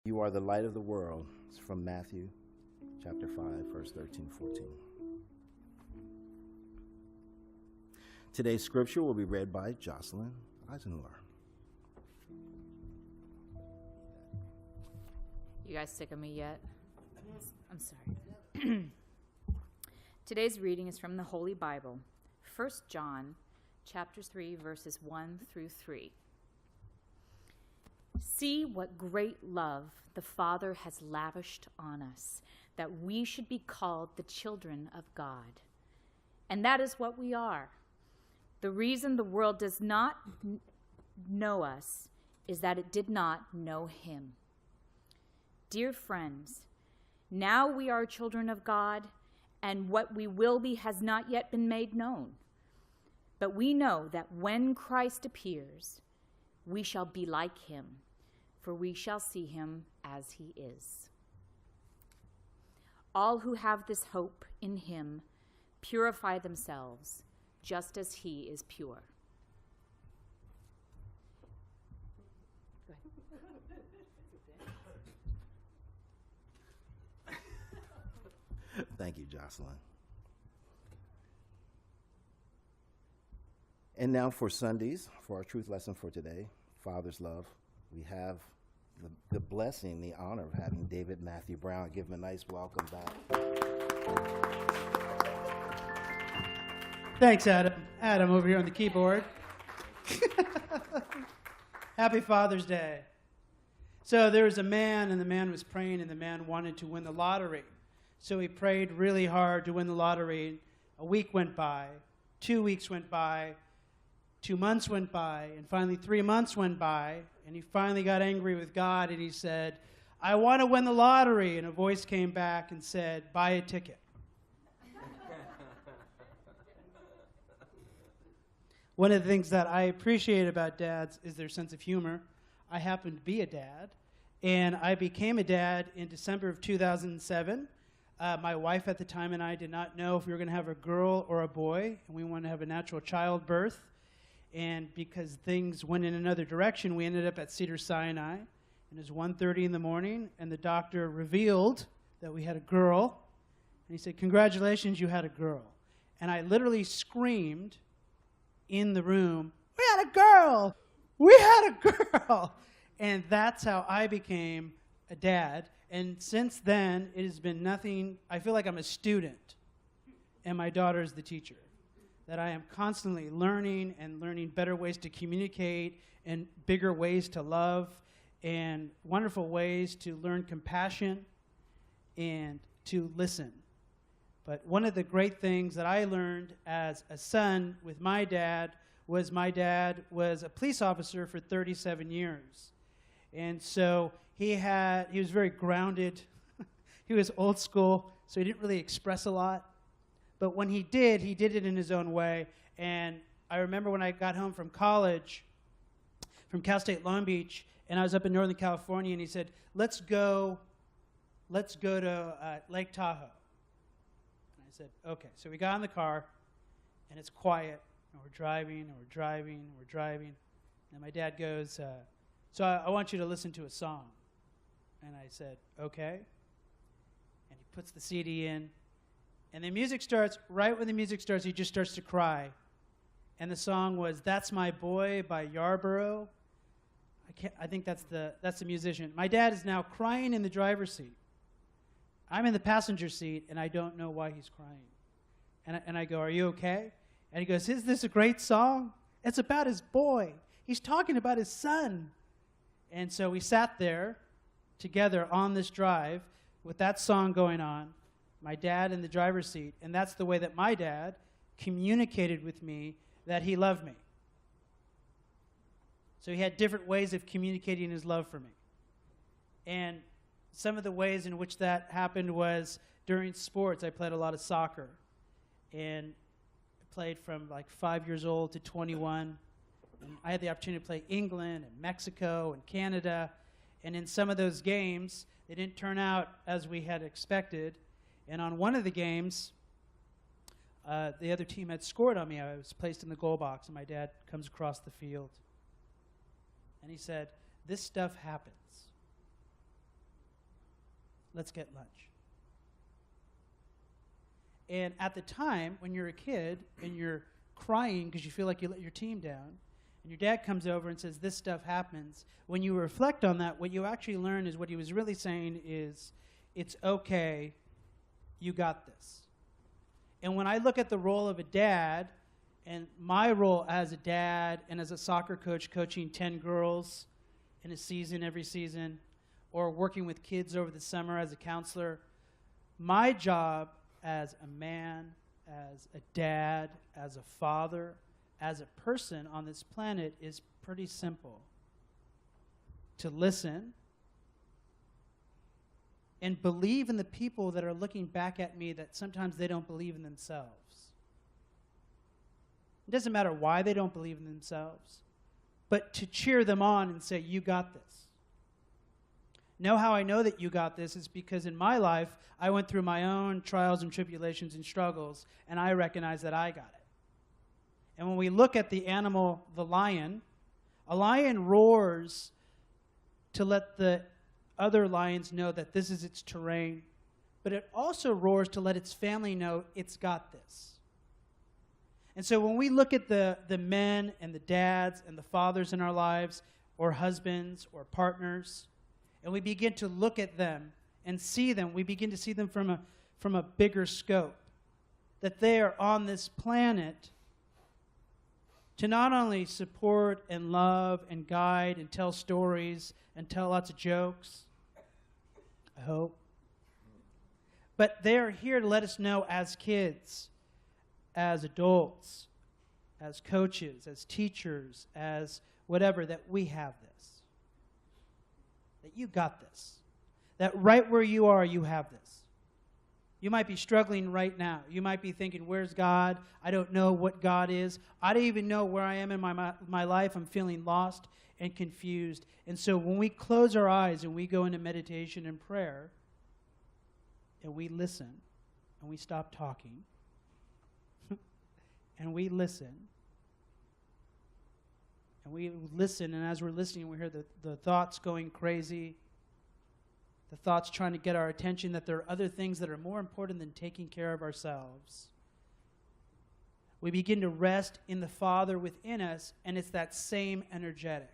You are the light of the world. It's from Matthew chapter 5, verse 13, 14. Today's scripture will be read by Jocelyn Eisenhower. You guys sick of me yet? I'm sorry. Today's reading is from the Holy Bible, 1 John chapter 3, verses 1 through 3. See what great love the Father has lavished on us, that we should be called the children of God. And that is what we are. The reason the world does not know us is that it did not know him. Dear friends, now we are children of God, and what we will be has not yet been made known. But we know that when Christ appears, we shall be like him, for we shall see him as he is. All who have this hope in him purify themselves, just as he is pure. Go ahead. Thank you, Jocelyn. And now for Sundays, for our truth lesson for today, Father's Love, we have the blessing, the honor of having David Matthew Brown. Give him a nice welcome back. Thanks, Adam. Adam over here on the keyboard. Happy Father's Day. So there was a man, and the man was praying, and the man wanted to win the lottery. So he prayed really hard to win the lottery. A week went by, 2 weeks went by, 2 months went by, and finally 3 months went by, and he finally got angry with God, and he said, I want to win the lottery. And a voice came back and said, buy a ticket. One of the things that I appreciate about dads is their sense of humor. I happen to be a dad, and I became a dad in December of 2007. My wife at the time and I did not know if we were going to have a girl or a boy, and we wanted to have a natural childbirth. And because things went in another direction, we ended up at Cedars-Sinai. And it was 1:30 in the morning, and the doctor revealed that we had a girl. And he said, congratulations, you had a girl. And I literally screamed in the room, we had a girl! We had a girl! And that's how I became a dad. And since then, it has been nothing. I feel like I'm a student, and my daughter is the teacher. That I am constantly learning and learning better ways to communicate and bigger ways to love and wonderful ways to learn compassion and to listen. But one of the great things that I learned as a son with my dad was a police officer for 37 years. And so he was very grounded. He was old school, so he didn't really express a lot. But when he did it in his own way. And I remember when I got home from college, from Cal State Long Beach, and I was up in Northern California, and he said, let's go to Lake Tahoe. And I said, okay. So we got in the car, and it's quiet, and we're driving. And my dad goes, so I want you to listen to a song. And I said, okay. And he puts the CD in. And the music starts, right when the music starts, he just starts to cry. And the song was That's My Boy by Yarborough. I think that's the musician. My dad is now crying in the driver's seat. I'm in the passenger seat, and I don't know why he's crying. And I go, are you okay? And he goes, is this a great song? It's about his boy. He's talking about his son. And so we sat there together on this drive with that song going on. My dad in the driver's seat, and that's the way that my dad communicated with me that he loved me. So he had different ways of communicating his love for me. And some of the ways in which that happened was during sports. I played a lot of soccer, and I played from like 5 years old to 21. And I had the opportunity to play England and Mexico and Canada, and in some of those games, they didn't turn out as we had expected. And on one of the games, the other team had scored on me. I was placed in the goal box, and my dad comes across the field. And he said, this stuff happens. let's get lunch. And at the time, when you're a kid and you're crying because you feel like you let your team down, and your dad comes over and says, this stuff happens, when you reflect on that, what you actually learn is what he was really saying is, it's okay, you got this. And when I look at the role of a dad, and my role as a dad and as a soccer coach coaching 10 girls in a season every season, or working with kids over the summer as a counselor, my job as a man, as a dad, as a father, as a person on this planet is pretty simple. To listen and believe in the people that are looking back at me that sometimes they don't believe in themselves. It doesn't matter why they don't believe in themselves, but to cheer them on and say, you got this. Know how I know that you got this is because in my life, I went through my own trials and tribulations and struggles, and I recognize that I got it. And when we look at the animal, the lion, a lion roars to let the other lions know that this is its terrain, but it also roars to let its family know it's got this. And so when we look at the men and the dads and the fathers in our lives, or husbands or partners, and we begin to look at them and see them, we begin to see them from a bigger scope, that they are on this planet to not only support and love and guide and tell stories and tell lots of jokes, I hope, but they're here to let us know as kids, as adults, as coaches, as teachers, as whatever, that we have this. That you got this. That right where you are, you have this. You might be struggling right now. You might be thinking, where's God? I don't know what God is. I don't even know where I am in my life. I'm feeling lost and confused. And so when we close our eyes and we go into meditation and prayer, and we listen, and we stop talking, and we listen, and as we're listening, we hear the thoughts going crazy, the thoughts trying to get our attention, that there are other things that are more important than taking care of ourselves. We begin to rest in the Father within us, and it's that same energetic.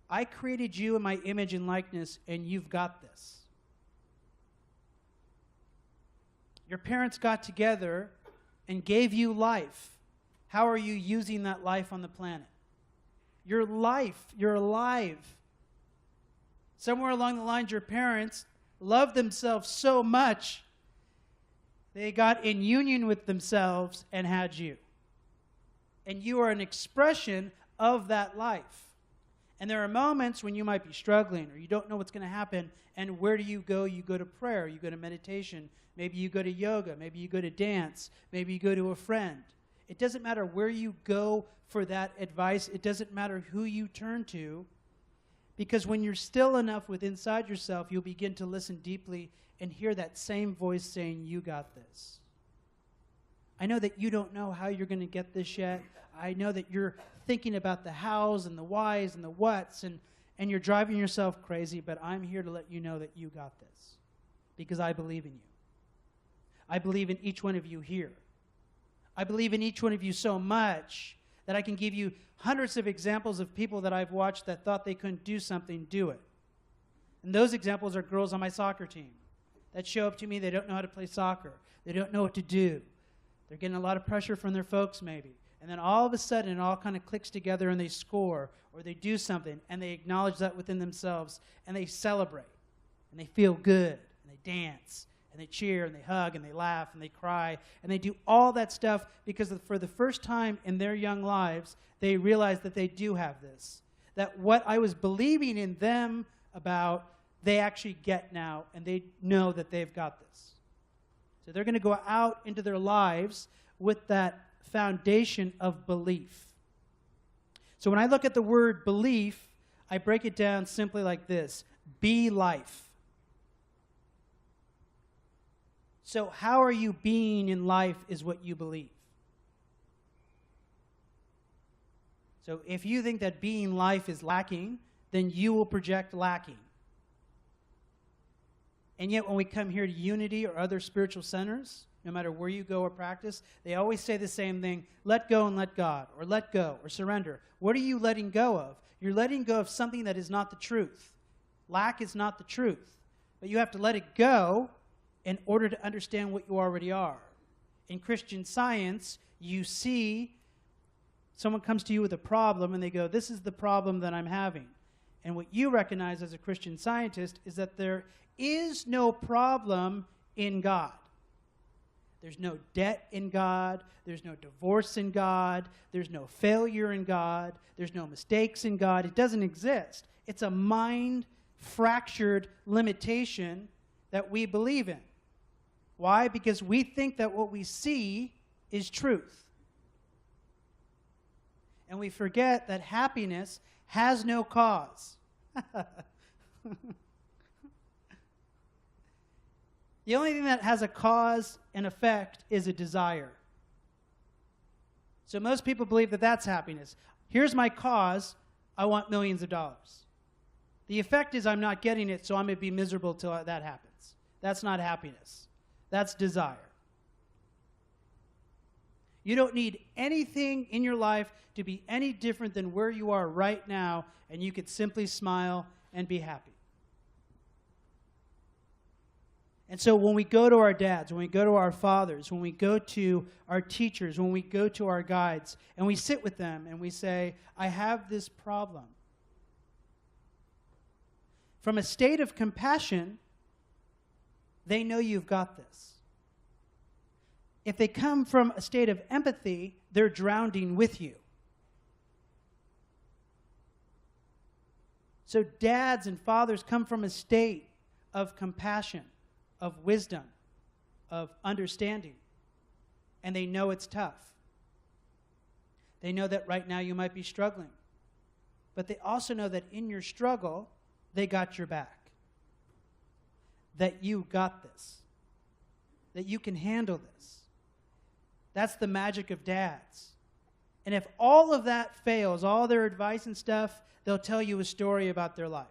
I created you in my image and likeness, and you've got this. Your parents got together and gave you life. How are you using that life on the planet? Your life, you're alive. Somewhere along the lines, your parents loved themselves so much, they got in union with themselves and had you. And you are an expression of that life. And there are moments when you might be struggling or you don't know what's going to happen. And where do you go? You go to prayer. You go to meditation. Maybe you go to yoga. Maybe you go to dance. Maybe you go to a friend. It doesn't matter where you go for that advice. It doesn't matter who you turn to. Because when you're still enough with inside yourself, you'll begin to listen deeply and hear that same voice saying, you got this. I know that you don't know how you're going to get this yet. I know that you're thinking about the hows and the whys and the whats, and you're driving yourself crazy, but I'm here to let you know that you got this because I believe in you. I believe in each one of you here. I believe in each one of you so much that I can give you hundreds of examples of people that I've watched that thought they couldn't do something, do it. And those examples are girls on my soccer team that show up to me, they don't know how to play soccer. They don't know what to do. They're getting a lot of pressure from their folks maybe. And then all of a sudden it all kind of clicks together and they score or they do something and they acknowledge that within themselves and they celebrate and they feel good and they dance and they cheer and they hug and they laugh and they cry and they do all that stuff because for the first time in their young lives they realize that they do have this. That what I was believing in them about, they actually get now and they know that they've got this. So they're going to go out into their lives with that foundation of belief. So when I look at the word belief, I break it down simply like this: be life. So how are you being in life is what you believe. So if you think that being life is lacking, then you will project lacking. And yet when we come here to Unity or other spiritual centers, no matter where you go or practice, they always say the same thing: let go and let God, or let go, or surrender. What are you letting go of? You're letting go of something that is not the truth. Lack is not the truth. But you have to let it go in order to understand what you already are. In Christian Science, you see someone comes to you with a problem and they go, this is the problem that I'm having. And what you recognize as a Christian Scientist is that there is no problem in God. There's no debt in God. There's no divorce in God. There's no failure in God. There's no mistakes in God. It doesn't exist. It's a mind-fractured limitation that we believe in. Why? Because we think that what we see is truth. And we forget that happiness has no cause. The only thing that has a cause and effect is a desire. So most people believe that that's happiness. Here's my cause: I want millions of dollars. The effect is I'm not getting it, so I'm going to be miserable till that happens. That's not happiness. That's desire. You don't need anything in your life to be any different than where you are right now, and you could simply smile and be happy. And so when we go to our dads, when we go to our fathers, when we go to our teachers, when we go to our guides, and we sit with them and we say, I have this problem. From a state of compassion, they know you've got this. If they come from a state of empathy, they're drowning with you. So dads and fathers come from a state of compassion, of wisdom, of understanding. And they know it's tough. They know that right now you might be struggling. But they also know that in your struggle, they got your back. That you got this. That you can handle this. That's the magic of dads. And if all of that fails, all their advice and stuff, they'll tell you a story about their life.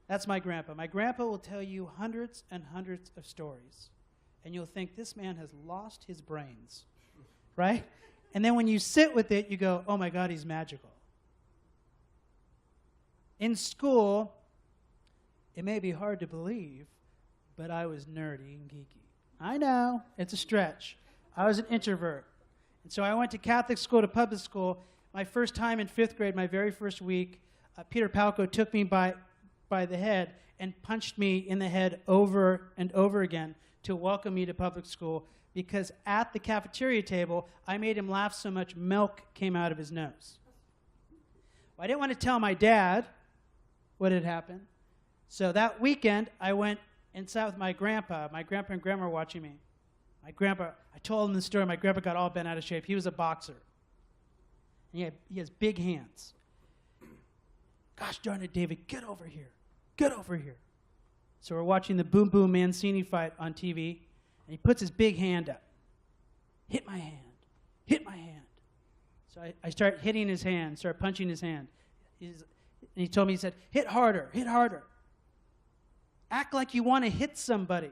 That's my grandpa. My grandpa will tell you hundreds and hundreds of stories. And you'll think, this man has lost his brains. Right? And then when you sit with it, you go, oh my God, he's magical. In school, it may be hard to believe, but I was nerdy and geeky. I know, it's a stretch. I was an introvert. And so I went to Catholic school to public school. My first time in 5th grade, my very first week, Peter Palco took me by the head and punched me in the head over and over again to welcome me to public school, because at the cafeteria table, I made him laugh so much milk came out of his nose. Well, I didn't want to tell my dad what had happened. So that weekend, I went and sat with my grandpa. My grandpa and grandma were watching me. My grandpa, I told him the story. My grandpa got all bent out of shape. He was a boxer. And he has big hands. Gosh darn it, David, get over here. Get over here. So we're watching the Boom Boom Mancini fight on TV, and he puts his big hand up. Hit my hand. Hit my hand. So I start hitting his hand, start punching his hand. And he told me, he said, hit harder, hit harder. Act like you want to hit somebody.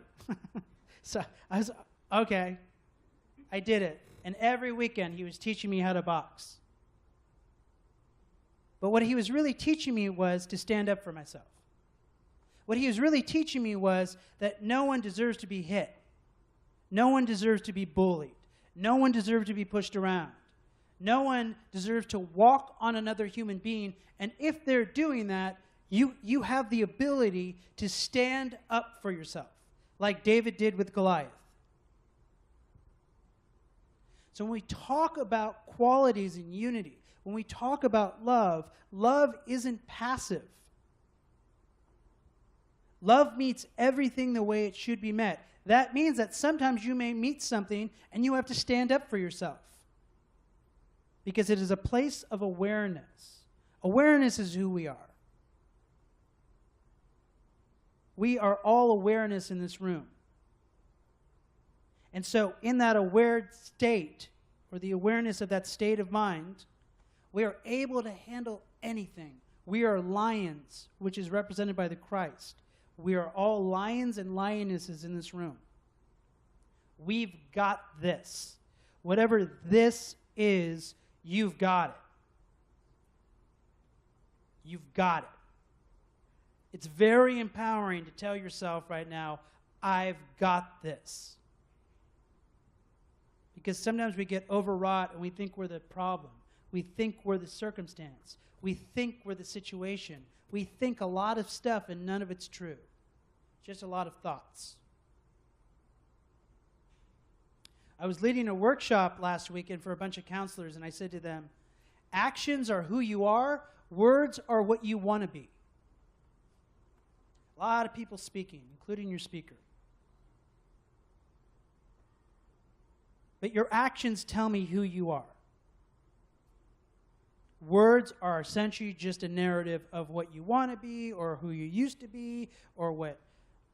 So I was, okay. I did it. And every weekend he was teaching me how to box. But what he was really teaching me was to stand up for myself. What he was really teaching me was that no one deserves to be hit. No one deserves to be bullied. No one deserves to be pushed around. No one deserves to walk on another human being. And if they're doing that, you have the ability to stand up for yourself, like David did with Goliath. So when we talk about qualities in unity, when we talk about love, love isn't passive. Love meets everything the way it should be met. That means that sometimes you may meet something and you have to stand up for yourself, because it is a place of awareness. Awareness is who we are. We are all awareness in this room. And so in that aware state, or the awareness of that state of mind, we are able to handle anything. We are lions, which is represented by the Christ. We are all lions and lionesses in this room. We've got this. Whatever this is, you've got it. You've got it. It's very empowering to tell yourself right now, I've got this. Because sometimes we get overwrought and we think we're the problem. We think we're the circumstance. We think we're the situation. We think a lot of stuff and none of it's true. Just a lot of thoughts. I was leading a workshop last weekend for a bunch of counselors, and I said to them, actions are who you are, words are what you want to be. A lot of people speaking, including your speaker. But your actions tell me who you are. Words are essentially just a narrative of what you want to be or who you used to be or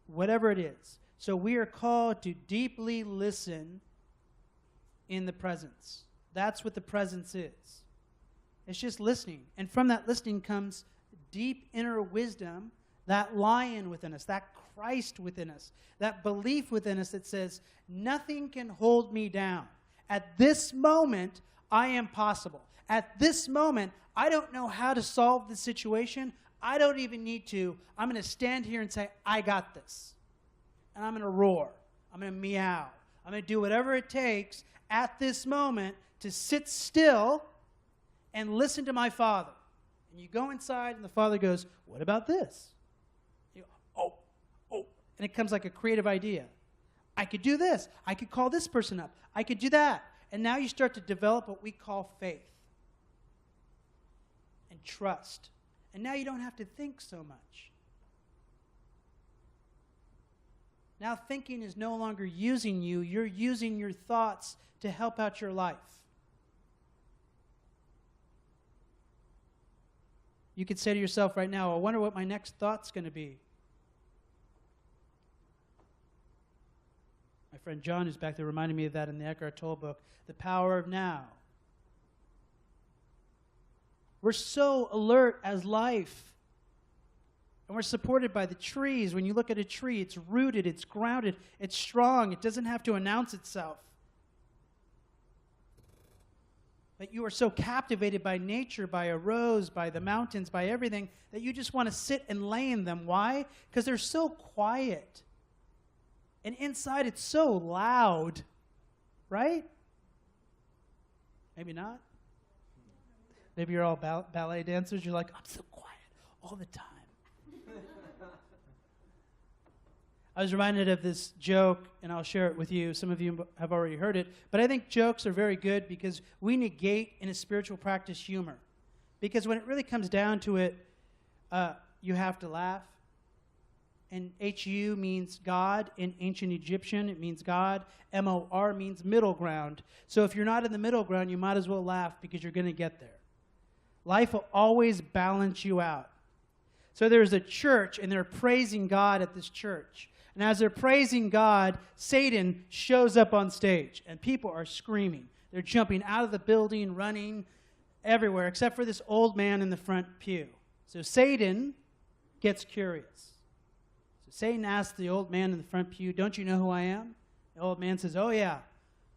whatever it is. So we are called to deeply listen in the presence. That's what the presence is. It's just listening. And from that listening comes deep inner wisdom, that lion within us, that Christ within us, that belief within us that says, nothing can hold me down. At this moment, I am possible. At this moment, I don't know how to solve the situation. I don't even need to. I'm going to stand here and say, I got this. And I'm going to roar. I'm going to meow. I'm going to do whatever it takes at this moment to sit still and listen to my Father. And you go inside and the Father goes, what about this? You go, oh. And it comes like a creative idea. I could do this. I could call this person up. I could do that. And now you start to develop what we call faith and trust. And now you don't have to think so much. Now thinking is no longer using you. You're using your thoughts to help out your life. You could say to yourself right now, I wonder what my next thought's going to be. My friend John, who's back there, reminded me of that in the Eckhart Tolle book, The Power of Now. We're so alert as life. And we're supported by the trees. When you look at a tree, it's rooted, it's grounded, it's strong. It doesn't have to announce itself. But you are so captivated by nature, by a rose, by the mountains, by everything, that you just want to sit and lay in them. Why? Because they're so quiet. And inside it's so loud. Right? Maybe not. Maybe you're all ballet dancers. You're like, I'm so quiet all the time. I was reminded of this joke, and I'll share it with you. Some of you have already heard it. But I think jokes are very good because we negate in a spiritual practice humor. Because when it really comes down to it, you have to laugh. And H-U means God. In ancient Egyptian, it means God. M-O-R means middle ground. So if you're not in the middle ground, you might as well laugh because you're going to get there. Life will always balance you out. So there's a church, and they're praising God at this church. And as they're praising God, Satan shows up on stage, and people are screaming. They're jumping out of the building, running everywhere, except for this old man in the front pew. So Satan gets curious. So Satan asks the old man in the front pew, don't you know who I am? The old man says, oh yeah,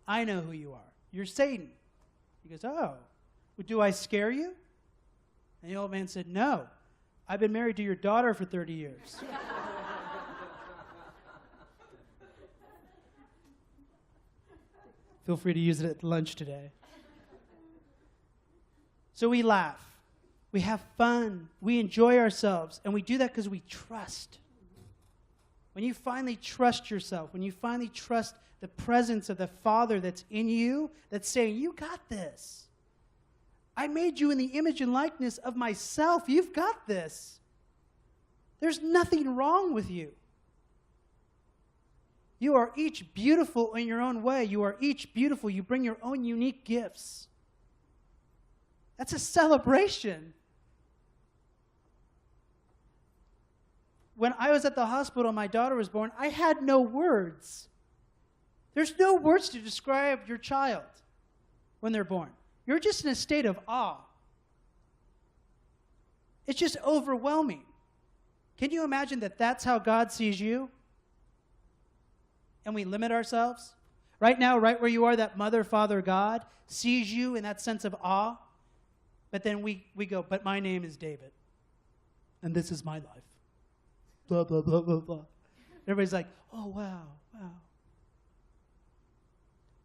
I know who you are. You're Satan. He goes, oh, well, do I scare you? And the old man said, no, I've been married to your daughter for 30 years. Feel free to use it at lunch today. So we laugh. We have fun. We enjoy ourselves. And we do that because we trust. When you finally trust yourself, when you finally trust the presence of the Father that's in you, that's saying, you got this. I made you in the image and likeness of myself. You've got this. There's nothing wrong with you. You are each beautiful in your own way. You are each beautiful. You bring your own unique gifts. That's a celebration. When I was at the hospital and my daughter was born, I had no words. There's no words to describe your child when they're born. You're just in a state of awe. It's just overwhelming. Can you imagine that that's how God sees you? And we limit ourselves? Right now, right where you are, that mother, father, God sees you in that sense of awe. But then we go, but my name is David. And this is my life. Blah, blah, blah, blah, blah. Everybody's like, oh, wow, wow.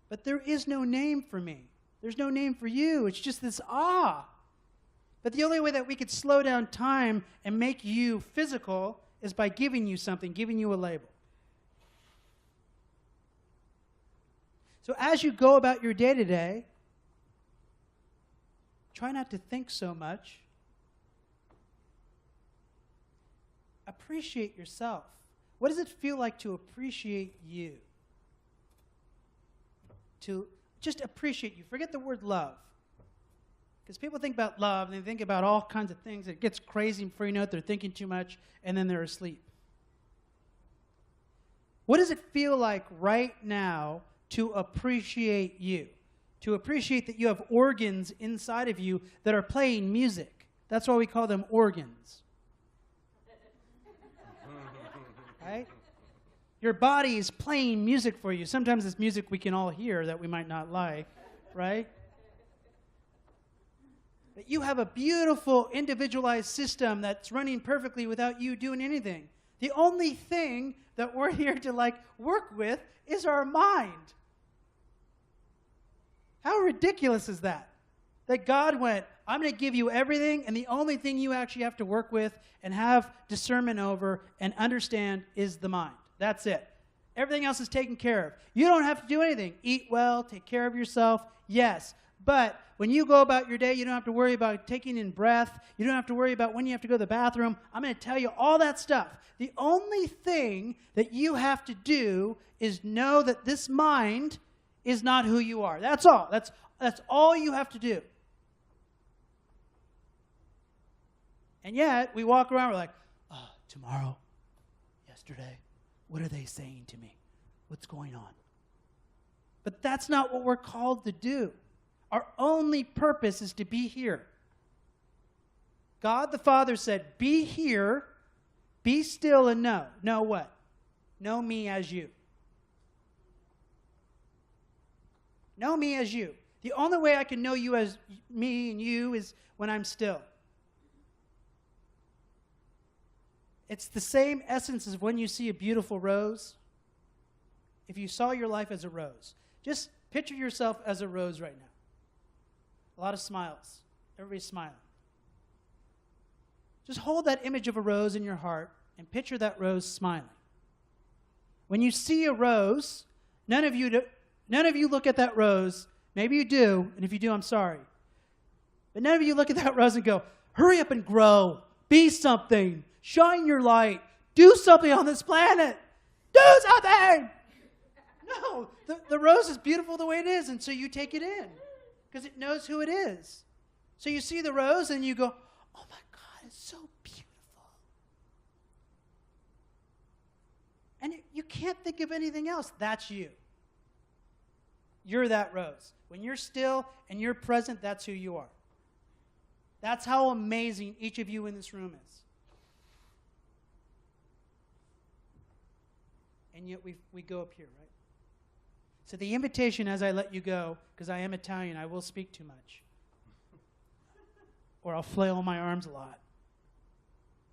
But there is no name for me. There's no name for you. It's just this awe. But the only way that we could slow down time and make you physical is by giving you something, giving you a label. So as you go about your day-to-day, try not to think so much. Appreciate yourself. What does it feel like to appreciate you? To just appreciate you. Forget the word love. Because people think about love, and they think about all kinds of things. It gets crazy before you know it, they're thinking too much, and then they're asleep. What does it feel like right now to appreciate you? To appreciate that you have organs inside of you that are playing music. That's why we call them organs. Right? Your body is playing music for you. Sometimes it's music we can all hear that we might not like, right? But you have a beautiful individualized system that's running perfectly without you doing anything. The only thing that we're here to work with is our mind. How ridiculous is that? That God went, I'm going to give you everything, and the only thing you actually have to work with and have discernment over and understand is the mind. That's it. Everything else is taken care of. You don't have to do anything. Eat well, take care of yourself, yes. But when you go about your day, you don't have to worry about taking in breath. You don't have to worry about when you have to go to the bathroom. I'm going to tell you all that stuff. The only thing that you have to do is know that this mind is not who you are. That's all. That's all you have to do. And yet, we walk around, we're like, oh, tomorrow, yesterday, what are they saying to me? What's going on? But that's not what we're called to do. Our only purpose is to be here. God the Father said, be here, be still, and know. Know what? Know me as you. Know me as you. The only way I can know you as me and you is when I'm still. It's the same essence as when you see a beautiful rose. If you saw your life as a rose, just picture yourself as a rose right now. A lot of smiles. Everybody's smiling. Just hold that image of a rose in your heart and picture that rose smiling. When you see a rose, none of you look at that rose. Maybe you do, and if you do, I'm sorry. But none of you look at that rose and go, hurry up and grow. Be something. Shine your light. Do something on this planet. Do something! No, the rose is beautiful the way it is, and so you take it in because it knows who it is. So you see the rose and you go, oh my God, it's so beautiful. And you can't think of anything else. That's you. You're that rose. When you're still and you're present, that's who you are. That's how amazing each of you in this room is. And yet we go up here, right? So the invitation as I let you go, because I am Italian, I will speak too much. Or I'll flail my arms a lot.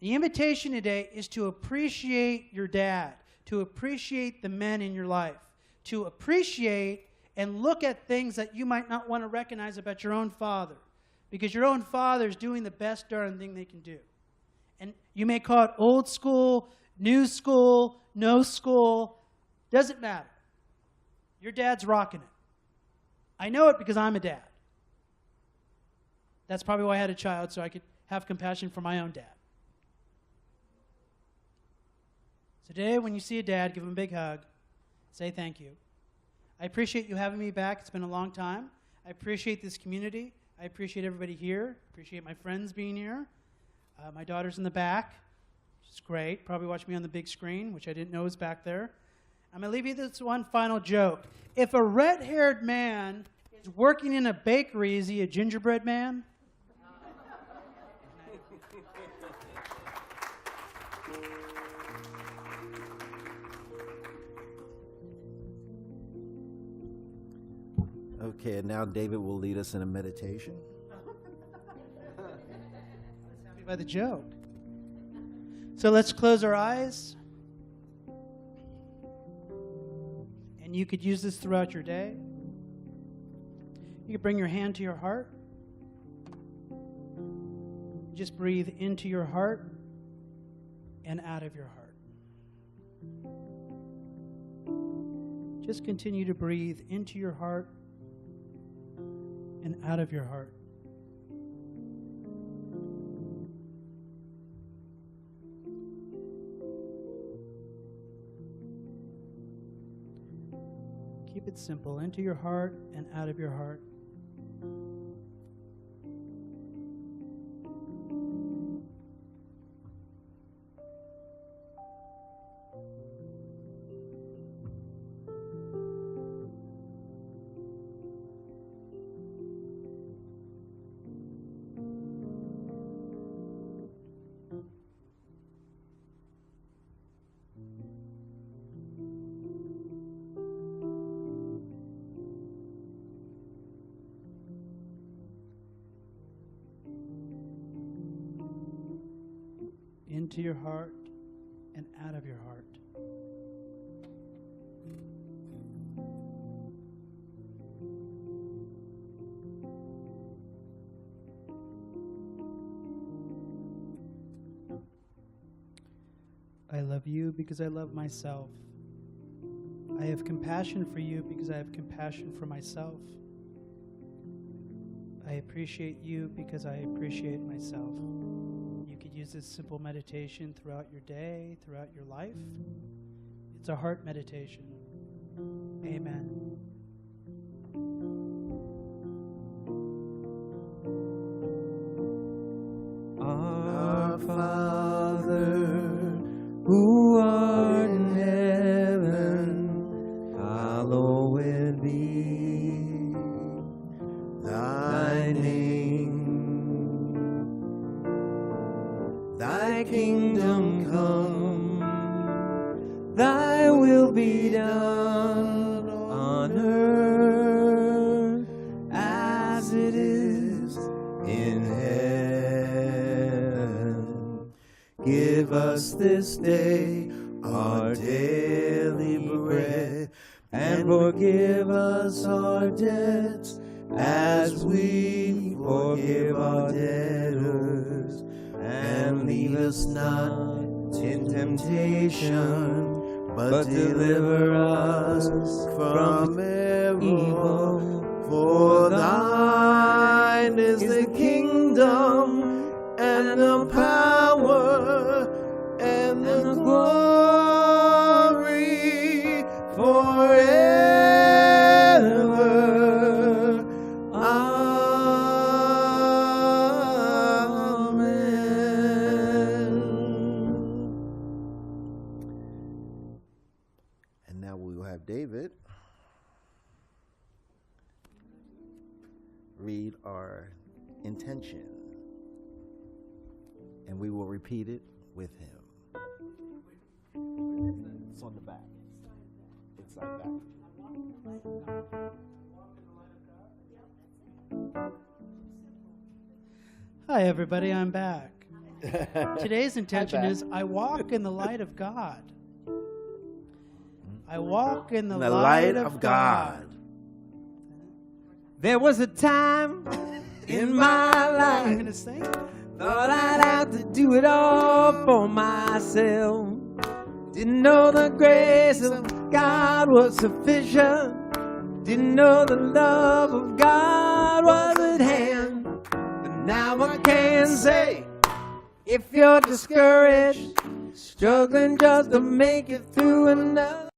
The invitation today is to appreciate your dad, to appreciate the men in your life, to appreciate and look at things that you might not want to recognize about your own father, because your own father is doing the best darn thing they can do. And you may call it old school, new school, no school, doesn't matter. Your dad's rocking it. I know it because I'm a dad. That's probably why I had a child, so I could have compassion for my own dad. So today, when you see a dad, give him a big hug. Say thank you. I appreciate you having me back. It's been a long time. I appreciate this community. I appreciate everybody here. I appreciate my friends being here. My daughter's in the back, which is great. Probably watch me on the big screen, which I didn't know was back there. I'm going to leave you this one final joke. If a red-haired man is working in a bakery, is he a gingerbread man? Okay, and now David will lead us in a meditation. Happy by the joke. So let's close our eyes. And you could use this throughout your day. You could bring your hand to your heart. Just breathe into your heart and out of your heart. Just continue to breathe into your heart and out of your heart. Keep it simple, into your heart and out of your heart. Into your heart and out of your heart. I love you because I love myself. I have compassion for you because I have compassion for myself. I appreciate you because I appreciate myself. You could use this simple meditation throughout your day, throughout your life. It's a heart meditation. Amen. Our Father, who art in heaven, hallowed be thy name. Thy kingdom come, thy will be done on earth as it is in heaven. Give us this day our daily bread, and forgive us our debts as we forgive our debtors. And lead us not in temptation, but deliver us from evil. For thine is the kingdom, and the power, and the glory forever. And now we will have David read our intention, and we will repeat it with him. It's on the back. It's like that. Hi, everybody. I'm back. Today's intention is I walk in the light of God. I walk in the light of God. There was a time in my I'm life going to sing. thought I'd have to do it all for myself. Didn't know the grace of God was sufficient. Didn't know the love of God was at hand. But now I can say, if you're discouraged, struggling just to make it through another